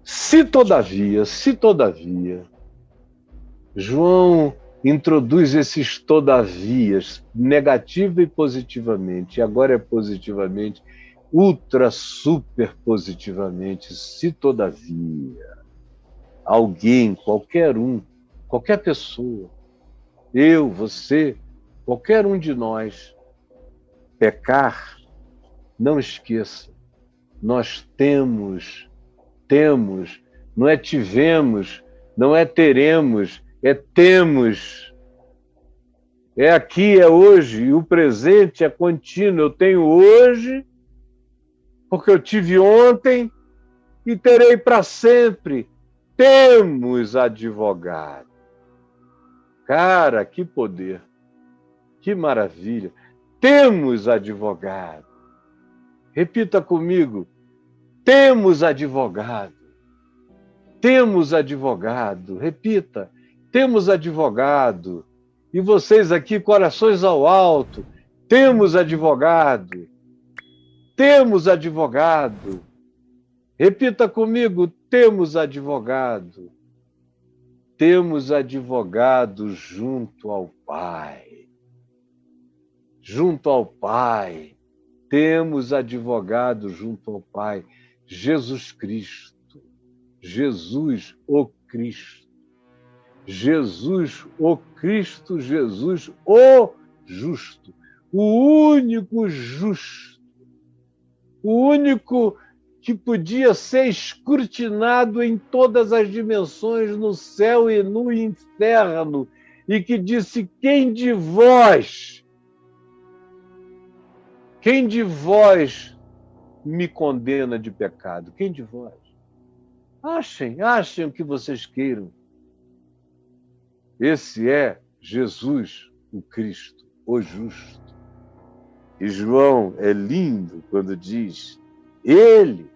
Se todavia, João introduz esses todavias, negativa e positivamente, e agora é positivamente, ultra, super positivamente. Se todavia, alguém, qualquer um, qualquer pessoa, eu, você, qualquer um de nós, pecar, não esqueça, nós temos, não é tivemos, não é teremos, é temos. É aqui, é hoje, e o presente é contínuo. Eu tenho hoje, porque eu tive ontem e terei para sempre. Temos advogado. Cara, que poder, que maravilha. Temos advogado. Repita comigo. Temos advogado. Temos advogado. Repita. Temos advogado. E vocês aqui, corações ao alto. Temos advogado. Temos advogado. Repita comigo. Temos advogado. Temos advogado junto ao Pai. Junto ao Pai. Temos advogado junto ao Pai. Jesus Cristo. Jesus, o Cristo. Jesus, o Cristo, Jesus, o justo. O único justo. O único que podia ser escrutinado em todas as dimensões, no céu e no inferno, e que disse: quem de vós me condena de pecado? Quem de vós? Achem o que vocês queiram. Esse é Jesus, o Cristo, o justo. E João é lindo quando diz: Ele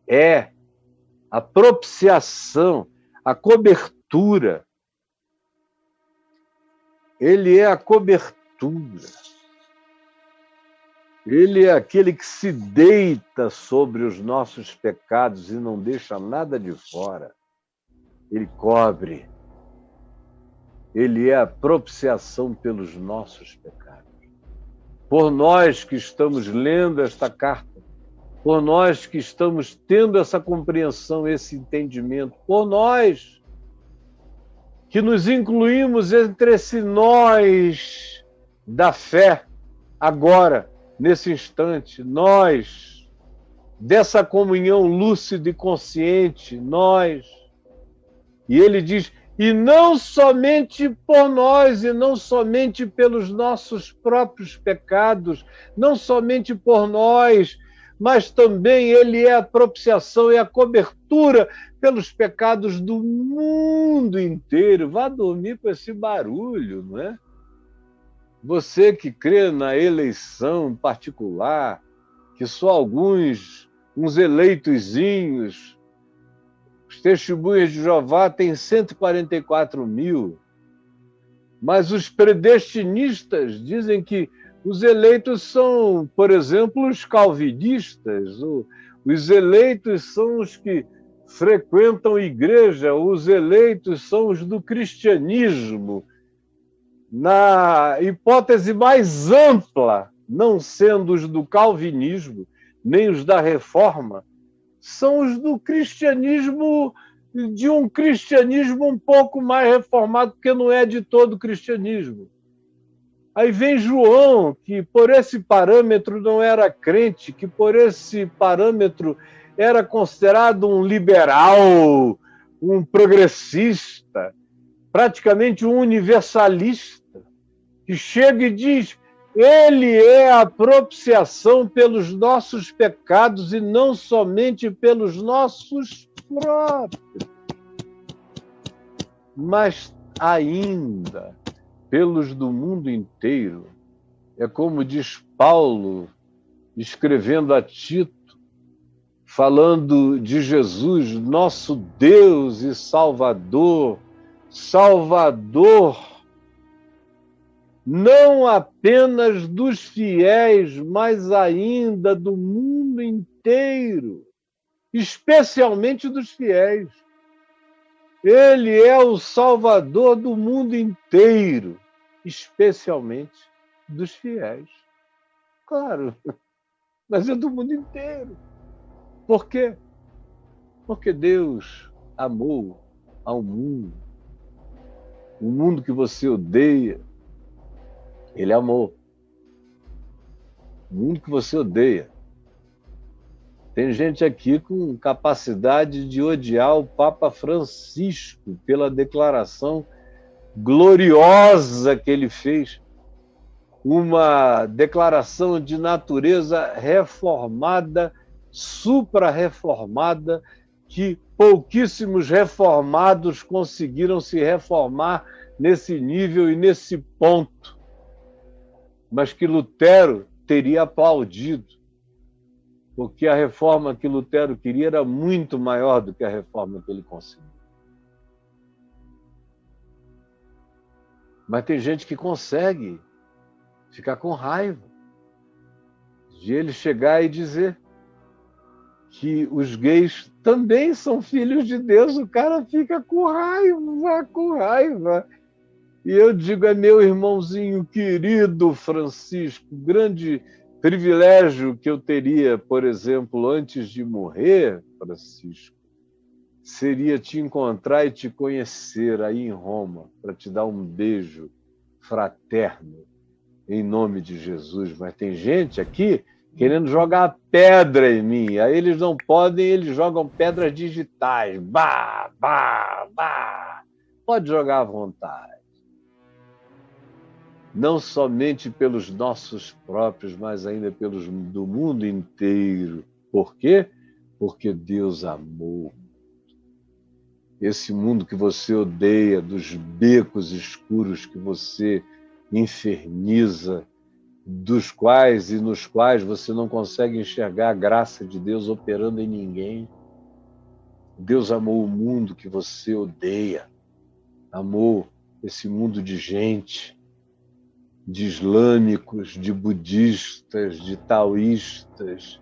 é a propiciação, a cobertura. Ele é a cobertura. Ele é aquele que se deita sobre os nossos pecados e não deixa nada de fora. Ele cobre. Ele é a propiciação pelos nossos pecados. Por nós que estamos lendo esta carta, por nós que estamos tendo essa compreensão, esse entendimento, por nós que nos incluímos entre esse nós da fé, agora, nesse instante, nós, dessa comunhão lúcida e consciente, nós. E ele diz: e não somente por nós, e não somente pelos nossos próprios pecados, não somente por nós, mas também ele é a propiciação e a cobertura pelos pecados do mundo inteiro. Vá dormir com esse barulho, não é? Você que crê na eleição particular, que só uns eleitozinhos, os testemunhas de Jeová têm 144 mil, mas os predestinistas dizem que os eleitos são, por exemplo, os calvinistas, os eleitos são os que frequentam igreja, os eleitos são os do cristianismo. Na hipótese mais ampla, não sendo os do calvinismo, nem os da reforma, são os do cristianismo, de um cristianismo um pouco mais reformado, porque não é de todo cristianismo. Aí vem João, que por esse parâmetro não era crente, que por esse parâmetro era considerado um liberal, um progressista, praticamente um universalista, que chega e diz: ele é a propiciação pelos nossos pecados e não somente pelos nossos próprios, mas ainda pelos do mundo inteiro. É como diz Paulo, escrevendo a Tito, falando de Jesus, nosso Deus e Salvador, não apenas dos fiéis, mas ainda do mundo inteiro. especialmente dos fiéis. Ele é o Salvador do mundo inteiro, especialmente dos fiéis. Claro, mas é do mundo inteiro. Por quê? Porque Deus amou ao mundo. O mundo que você odeia, Ele amou. O mundo que você odeia. Tem gente aqui com capacidade de odiar o Papa Francisco pela declaração gloriosa que ele fez. Uma declaração de natureza reformada, supra-reformada, que pouquíssimos reformados conseguiram se reformar nesse nível e nesse ponto, mas que Lutero teria aplaudido, porque a reforma que Lutero queria era muito maior do que a reforma que ele conseguiu. Mas tem gente que consegue ficar com raiva de ele chegar e dizer que os gays também são filhos de Deus. O cara fica com raiva, com raiva. E eu digo, é meu irmãozinho querido Francisco, grande privilégio que eu teria, por exemplo, antes de morrer, Francisco, seria te encontrar e te conhecer aí em Roma, para te dar um beijo fraterno, em nome de Jesus. Mas tem gente aqui querendo jogar pedra em mim. Aí eles não podem, eles jogam pedras digitais. Bah, bah, bah. Pode jogar à vontade. Não somente pelos nossos próprios, mas ainda pelos do mundo inteiro. Por quê? Porque Deus amou. Esse mundo que você odeia, dos becos escuros que você inferniza, dos quais e nos quais você não consegue enxergar a graça de Deus operando em ninguém. Deus amou o mundo que você odeia. Amou esse mundo de gente, de islâmicos, de budistas, de taoístas,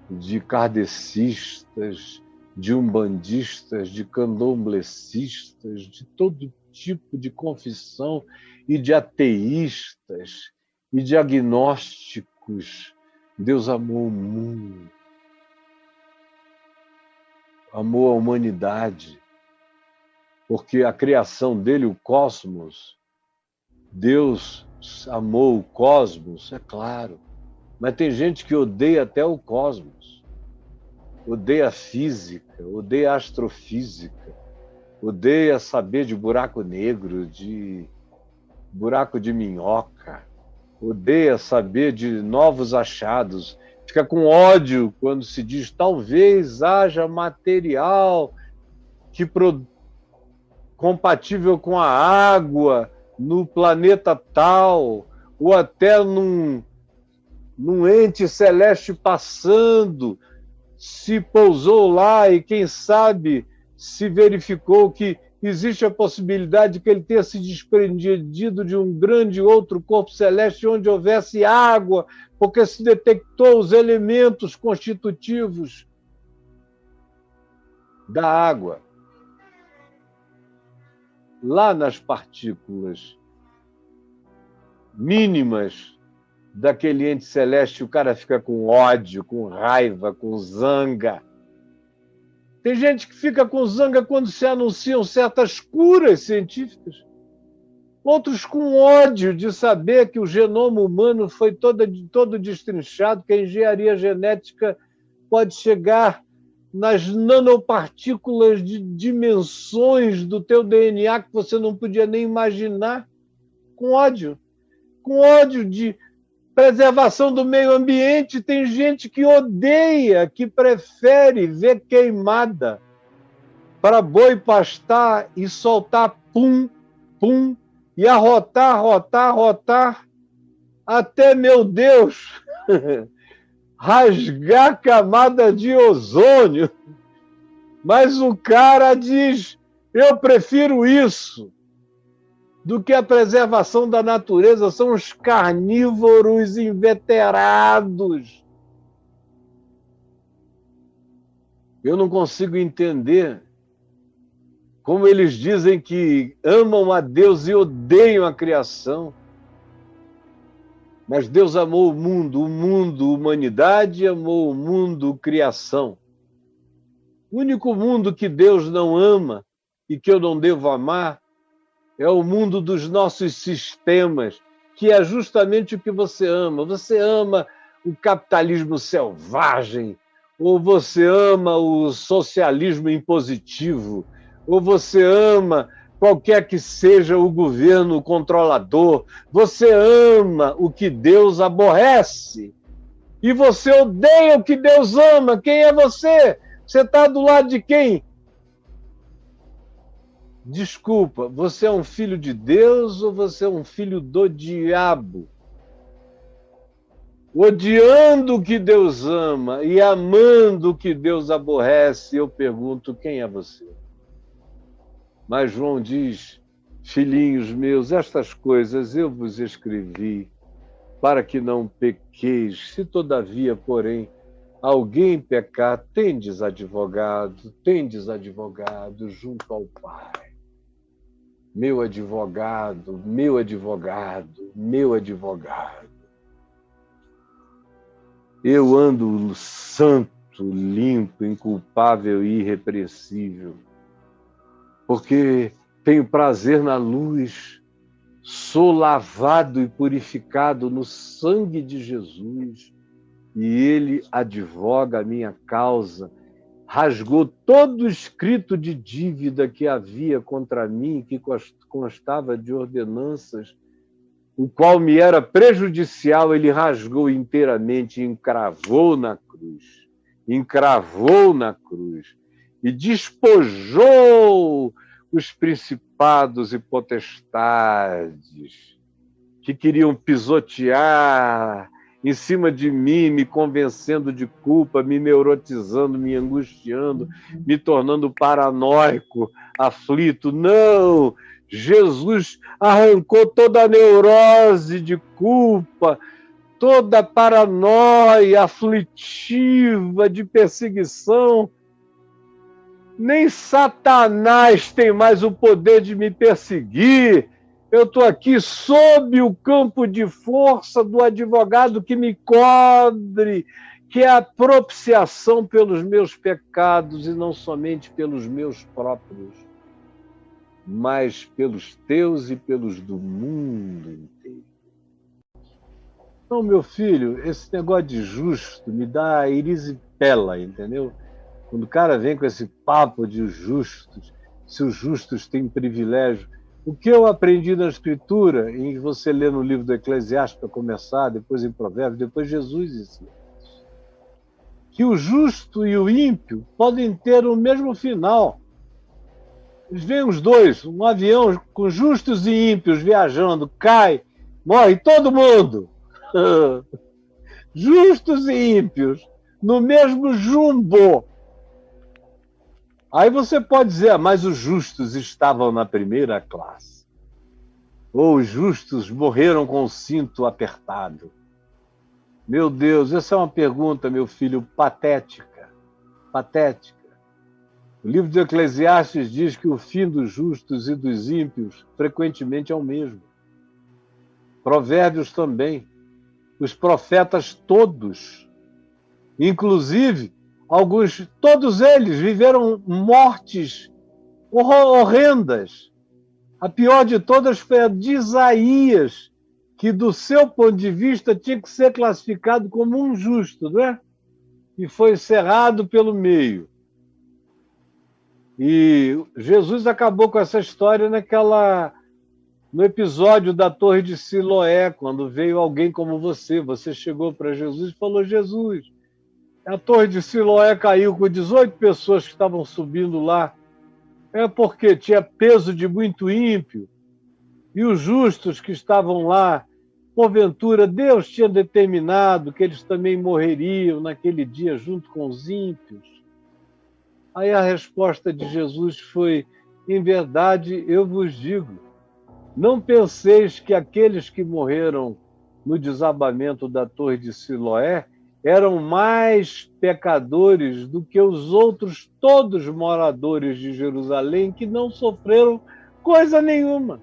de kardecistas, de umbandistas, de candomblecistas, de todo tipo de confissão e de ateístas e de agnósticos. Deus amou o mundo, amou a humanidade, porque a criação dele, o cosmos, Deus amou o cosmos, é claro, mas tem gente que odeia até o cosmos, odeia a física, odeia a astrofísica, odeia saber de buraco negro, de buraco de minhoca, odeia saber de novos achados, fica com ódio quando se diz talvez haja material que compatível com a água no planeta tal, ou até num ente celeste passando, se pousou lá e quem sabe se verificou que existe a possibilidade de que ele tenha se desprendido de um grande outro corpo celeste onde houvesse água, porque se detectou os elementos constitutivos da água. Lá nas partículas mínimas daquele ente celeste, o cara fica com ódio, com raiva, com zanga. Tem gente que fica com zanga quando se anunciam certas curas científicas. Outros com ódio de saber que o genoma humano foi todo destrinchado, que a engenharia genética pode chegar nas nanopartículas de dimensões do teu DNA que você não podia nem imaginar. Com ódio de preservação do meio ambiente. Tem gente que odeia, que prefere ver queimada para boi pastar e soltar pum, pum, e arrotar, até, meu Deus, rasgar a camada de ozônio. Mas o cara diz, eu prefiro isso do que a preservação da natureza. São os carnívoros inveterados. Eu não consigo entender como eles dizem que amam a Deus e odeiam a criação. Mas Deus amou o mundo, humanidade, amou o mundo, criação. O único mundo que Deus não ama e que eu não devo amar é o mundo dos nossos sistemas, que é justamente o que você ama. Você ama o capitalismo selvagem, ou você ama o socialismo impositivo, ou você ama qualquer que seja o governo controlador. Você ama o que Deus aborrece. E você odeia o que Deus ama. Quem é você? Você está do lado de quem? Desculpa, você é um filho de Deus ou você é um filho do diabo? Odiando o que Deus ama e amando o que Deus aborrece, eu pergunto, quem é você? Mas João diz, filhinhos meus, estas coisas eu vos escrevi para que não pequeis. Se todavia, porém, alguém pecar, tendes advogado junto ao Pai. Meu advogado, meu advogado, meu advogado. Eu ando santo, limpo, inculpável e irrepreensível, porque tenho prazer na luz, sou lavado e purificado no sangue de Jesus, e Ele advoga a minha causa, rasgou todo o escrito de dívida que havia contra mim, que constava de ordenanças, o qual me era prejudicial, ele rasgou inteiramente e encravou na cruz. Encravou na cruz. E despojou os principados e potestades que queriam pisotear em cima de mim, me convencendo de culpa, me neurotizando, me angustiando, me tornando paranoico, aflito. Não! Jesus arrancou toda a neurose de culpa, toda a paranoia aflitiva de perseguição. Nem Satanás tem mais o poder de me perseguir. Eu estou aqui sob o campo de força do advogado que me cobre, que é a propiciação pelos meus pecados, e não somente pelos meus próprios, mas pelos teus e pelos do mundo inteiro. Então, meu filho, esse negócio de justo me dá erisipela, entendeu? Quando o cara vem com esse papo de justos, se os justos têm privilégio. O que eu aprendi na Escritura, em você ler no livro do Eclesiastes para começar, depois em Provérbios, depois Jesus ensina, que o justo e o ímpio podem ter o mesmo final. Eles vêm os dois, um avião com justos e ímpios viajando, cai, morre todo mundo. Justos e ímpios, no mesmo jumbo. Aí você pode dizer, mas os justos estavam na primeira classe. Ou os justos morreram com o cinto apertado. Meu Deus, essa é uma pergunta, meu filho, patética. Patética. O livro de Eclesiastes diz que o fim dos justos e dos ímpios frequentemente é o mesmo. Provérbios também. Os profetas todos, inclusive todos eles viveram mortes horrendas. A pior de todas foi a de Isaías, que do seu ponto de vista tinha que ser classificado como um justo, não é? E foi cerrado pelo meio. E Jesus acabou com essa história no episódio da Torre de Siloé, quando veio alguém como você chegou para Jesus e falou, Jesus, a Torre de Siloé caiu com 18 pessoas que estavam subindo lá. É porque tinha peso de muito ímpio. E os justos que estavam lá, porventura, Deus tinha determinado que eles também morreriam naquele dia junto com os ímpios. Aí a resposta de Jesus foi, em verdade, eu vos digo, não penseis que aqueles que morreram no desabamento da Torre de Siloé eram mais pecadores do que os outros todos moradores de Jerusalém, que não sofreram coisa nenhuma.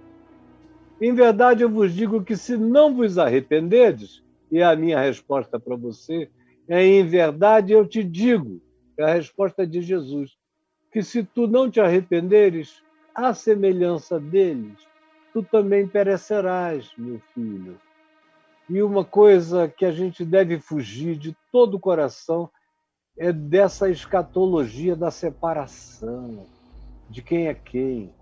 Em verdade, eu vos digo que se não vos arrependerdes, e a minha resposta para você é: em verdade eu te digo, é a resposta de Jesus, que se tu não te arrependeres, à semelhança deles, tu também perecerás, meu filho. E uma coisa que a gente deve fugir de todo o coração é dessa escatologia da separação, de quem é quem.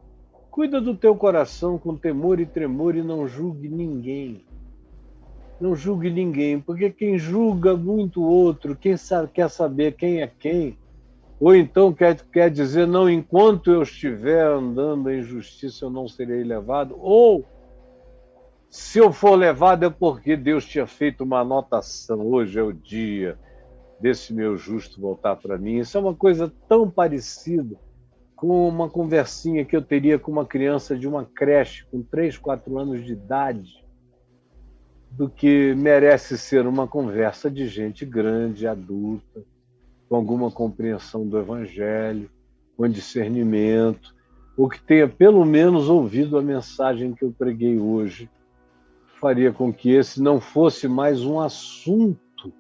Cuida do teu coração com temor e tremor e não julgue ninguém. Não julgue ninguém, porque quem julga muito outro, quer saber quem é quem, ou então quer dizer, não, enquanto eu estiver andando em justiça eu não serei levado, ou se eu for levado é porque Deus tinha feito uma anotação, hoje é o dia desse meu justo voltar para mim. Isso é uma coisa tão parecida com uma conversinha que eu teria com uma criança de uma creche com 3, 4 anos de idade, do que merece ser uma conversa de gente grande, adulta, com alguma compreensão do Evangelho, com discernimento, ou que tenha pelo menos ouvido a mensagem que eu preguei hoje. Faria com que esse não fosse mais um assunto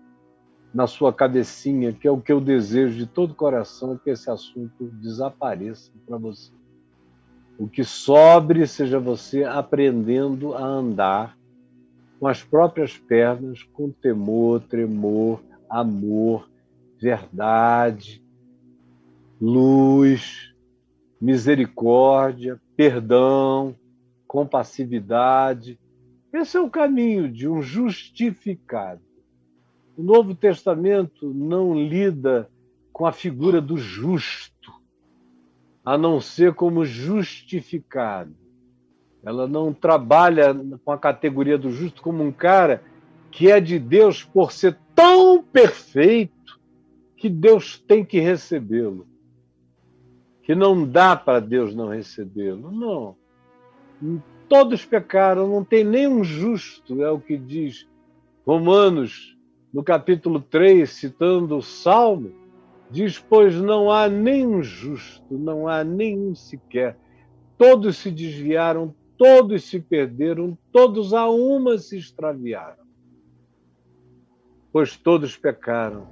na sua cabecinha, que é o que eu desejo de todo coração, é que esse assunto desapareça para você. O que sobre seja você aprendendo a andar com as próprias pernas, com temor, tremor, amor, verdade, luz, misericórdia, perdão, compassividade. Esse é o caminho de um justificado. O Novo Testamento não lida com a figura do justo, a não ser como justificado. Ela não trabalha com a categoria do justo como um cara que é de Deus por ser tão perfeito que Deus tem que recebê-lo, que não dá para Deus não recebê-lo. Não. Todos pecaram, não tem nenhum justo, é o que diz Romanos, no capítulo 3, citando o Salmo, diz: pois não há nenhum justo, não há nenhum sequer. Todos se desviaram, todos se perderam, todos a uma se extraviaram. Pois todos pecaram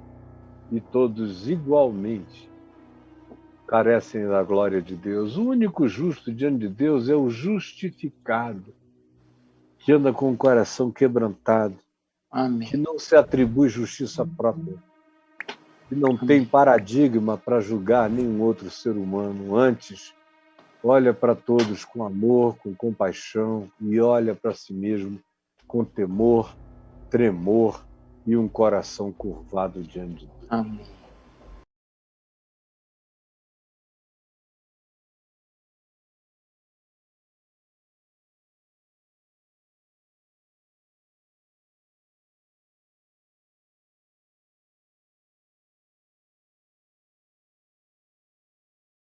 e todos igualmente carecem da glória de Deus. O único justo diante de Deus é o justificado, que anda com o coração quebrantado, Amém. que não se atribui justiça própria, que não tem paradigma para julgar nenhum outro ser humano. Antes, olha para todos com amor, com compaixão, e olha para si mesmo com temor, tremor e um coração curvado diante de Deus. Amém.